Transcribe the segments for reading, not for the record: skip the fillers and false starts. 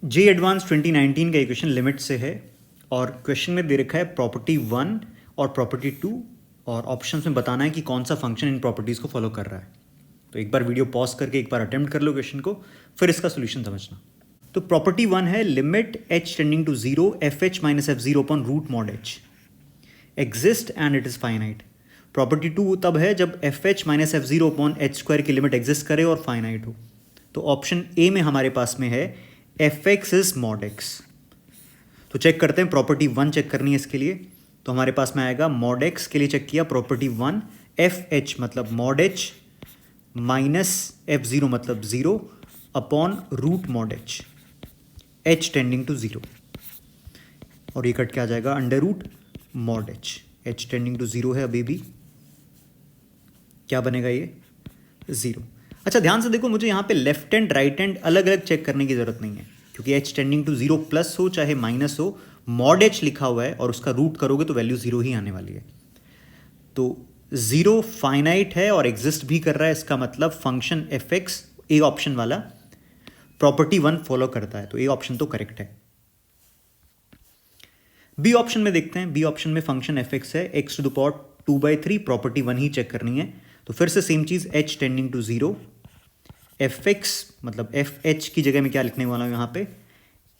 जे advance 2019 का equation limit से है और क्वेश्चन में दे रखा है प्रॉपर्टी 1 और प्रॉपर्टी 2 और ऑप्शंस में बताना है कि कौन सा फंक्शन इन प्रॉपर्टीज़ को फॉलो कर रहा है। तो एक बार वीडियो पॉज करके एक बार अटेम्प्ट कर लो क्वेश्चन को, फिर इसका सोल्यूशन समझना। तो प्रॉपर्टी 1 है limit h tending to 0 fh minus f0 upon root mod h exist and it is finite. Property 2 तब है जब fh minus f0 upon h square की लिमिट एग्जिस्ट करे और फाइनाइट हो। तो ऑप्शन ए में हमारे पास में है fx इज मॉड x। तो चेक करते हैं, प्रॉपर्टी 1 चेक करनी है इसके लिए। तो हमारे पास में आएगा मॉड x के लिए चेक किया, प्रॉपर्टी 1 fh मतलब मॉड h माइनस f0 मतलब 0 upon root mod h tending to 0 और ये कट के आ जाएगा under root mod h tending to 0 है अभी भी, क्या बनेगा ये 0। अच्छा ध्यान से देखो, मुझे यहाँ पे लेफ्ट हैंड राइट हैंड अलग अलग चेक करने की जरूरत नहीं है क्योंकि h टेंडिंग टू 0 प्लस हो चाहे माइनस हो, मॉड h लिखा हुआ है और उसका रूट करोगे तो वैल्यू 0 ही आने वाली है। तो 0 फाइनाइट है और एग्जिस्ट भी कर रहा है, इसका मतलब फंक्शन fx ए ऑप्शन वाला प्रॉपर्टी 1 फॉलो करता है, तो ए ऑप्शन तो करेक्ट है। बी ऑप्शन में देखते हैं, बी ऑप्शन में फंक्शन fx है x to the power 2/3, property 1 ही चेक करनी है। तो फिर से सेम चीज h टेंडिंग टू 0 fx मतलब fh की जगह में क्या लिखने वाला हूं यहां पे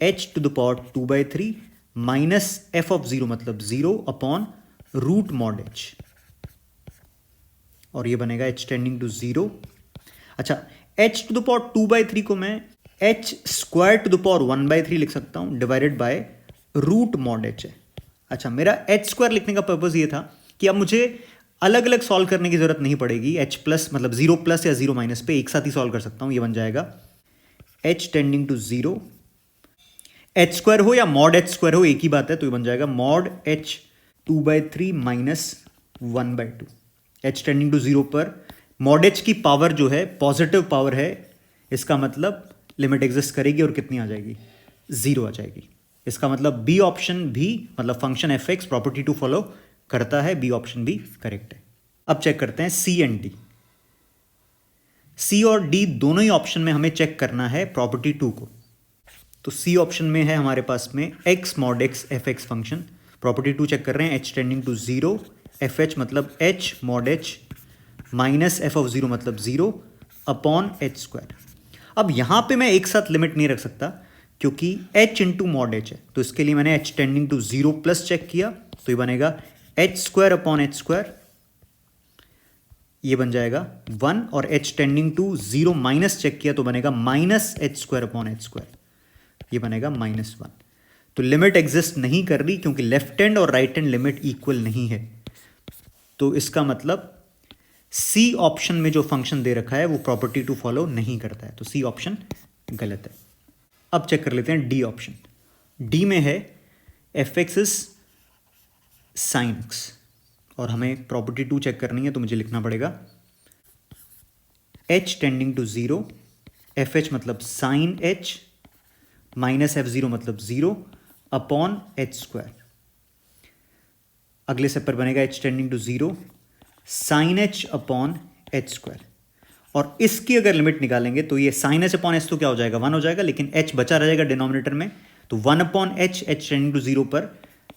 h to the power 2/3 minus f of 0 मतलब 0 अपॉन रूट मॉड h और ये बनेगा h टेंडिंग टू 0। अच्छा h टू द पावर 2/3 को मैं h square to the power 1/3 लिख सकता हूं divided by root mod h है। अच्छा मेरा h स्क्वायर लिखने का पर्पज ये था कि अब मुझे अलग अलग सॉल्व करने की जरूरत नहीं पड़ेगी, h प्लस मतलब 0 प्लस या 0 माइनस पे एक साथ ही सॉल्व कर सकता हूं। ये बन जाएगा h tending to 0, h square हो या मॉड h स्क्वायर हो एक ही बात है, तो ये बन जाएगा mod h 2/3 minus 1/2। h tending to 0 पर मॉड h की पावर जो है पॉजिटिव पावर है, इसका मतलब लिमिट एग्जिस्ट करेगी और कितनी आ जाएगी 0 आ जाएगी। इसका मतलब बी ऑप्शन भी मतलब फंक्शन fx प्रॉपर्टी 2 फॉलो करता है, बी ऑप्शन भी करेक्ट है। अब चेक करते हैं सी एंड डी। सी और डी दोनों ही ऑप्शन में हमें चेक करना है प्रॉपर्टी 2 को। तो सी ऑप्शन में है हमारे पास में x mod x fx function, property 2 check कर रहे हैं h टेंडिंग टू 0 fh मतलब h mod h minus f of 0 मतलब 0 अपॉन h स्क्वायर। अब यहां पे मैं एक साथ लिमिट नहीं रख सकता क्योंकि h इंटू मॉड h है, तो इसके लिए मैंने h tending to 0 plus check किया, तो ये बनेगा h square upon h square, ये बन जाएगा 1 और h tending to 0 minus check किया तो बनेगा minus h square upon h square, ये बनेगा -1। तो लिमिट एग्जिस्ट नहीं कर रही क्योंकि लेफ्ट हैंड और राइट हैंड लिमिट इक्वल नहीं है। तो इसका मतलब सी ऑप्शन में जो फंक्शन दे रखा है वो प्रॉपर्टी 2 फॉलो नहीं करता है, तो सी ऑप्शन गलत है। अब चेक कर लेते हैं डी ऑप्शन। डी में है fx इज साइन x और हमें प्रॉपर्टी 2 चेक करनी है, तो मुझे लिखना पड़ेगा h टेंडिंग टू 0 fh मतलब साइन h माइनस f0 मतलब 0 अपॉन h स्क्वायर। अगले स्टेप पर बनेगा h tending to 0 sine h upon h square और इसकी अगर लिमिट निकालेंगे तो ये साइन h अपॉन h तो क्या हो जाएगा 1 हो जाएगा, लेकिन h बचा रहेगा डिनोमिनेटर में, तो 1 अपॉन h टेंडिंग टू 0 पर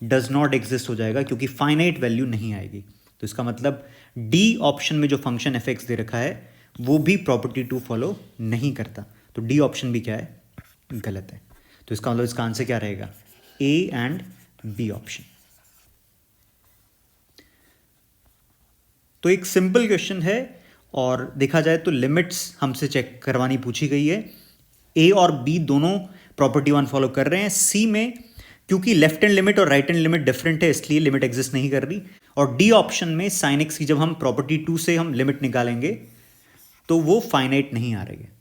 डज नॉट एग्जिस्ट हो जाएगा क्योंकि फाइनाइट वैल्यू नहीं आएगी। तो इसका मतलब डी ऑप्शन में जो फंक्शन fx दे रखा है वो भी प्रॉपर्टी 2 फॉलो नहीं करता, तो डी ऑप्शन भी क्या है गलत है। तो इसका मतलब इसका आंसर क्या रहेगा ए एंड बी ऑप्शन। तो एक सिंपल क्वेश्चन है और देखा जाए तो लिमिट्स हमसे चेक करवानी पूछी गई है। ए और बी दोनों प्रॉपर्टी 1 फॉलो कर रहे हैं। सी में क्योंकि लेफ्ट हैंड लिमिट और राइट हैंड लिमिट डिफरेंट है इसलिए लिमिट एग्जिस्ट नहीं कर रही, और डी ऑप्शन में साइन एक्स की जब हम प्रॉपर्टी 2 से हम लिमिट निकालेंगे तो वो फाइनाइट नहीं आ रही है।